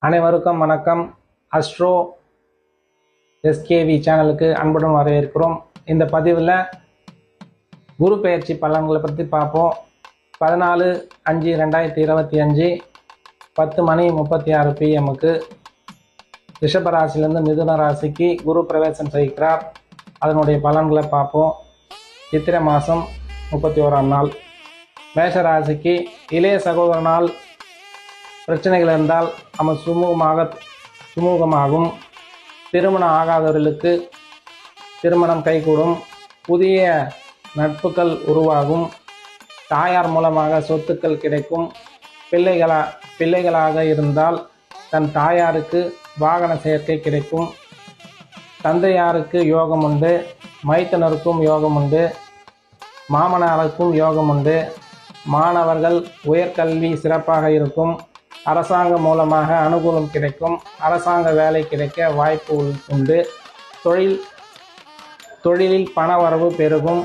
அனைவருக்கும் வணக்கம். Astro SKV சேனலுக்கு அன்புடன் வரவேற்கிறோம். இந்த பதிவில் குரு பெயர்ச்சி பலன்களை பற்றி பார்ப்போம். 14/5/2025 10:36 PM ரிஷபராசிலிருந்து மிதுன ராசிக்கு குரு பிரவேசம் செய்கிறார். அதனுடைய பலன்களை பார்ப்போம். சித்திரை மாதம் 31ஆம் நாள். மேஷராசிக்கு இளைய சகோதரனால் பிரச்சனைகள் இருந்தால் நம்ம சுமூகமாகும். திருமணம் ஆகாதவர்களுக்கு திருமணம் கைகூடும். புதிய நட்புகள் உருவாகும். தாயார் மூலமாக சொத்துக்கள் கிடைக்கும். பிள்ளைகளாக இருந்தால் தன் தாயாருக்கு வாகன சேர்க்கை கிடைக்கும். தந்தையாருக்கு யோகம் உண்டு. மைத்தனருக்கும் யோகம் உண்டு. மாமனாருக்கும் யோகம் உண்டு. மாணவர்கள் உயர்கல்வி சிறப்பாக இருக்கும். அரசாங்கம் மூலமாக அனுகூலம் கிடைக்கும். அரசாங்க வேலை கிடைக்க வாய்ப்பு உண்டு. தொழிலில் பண வரவு பெருகும்.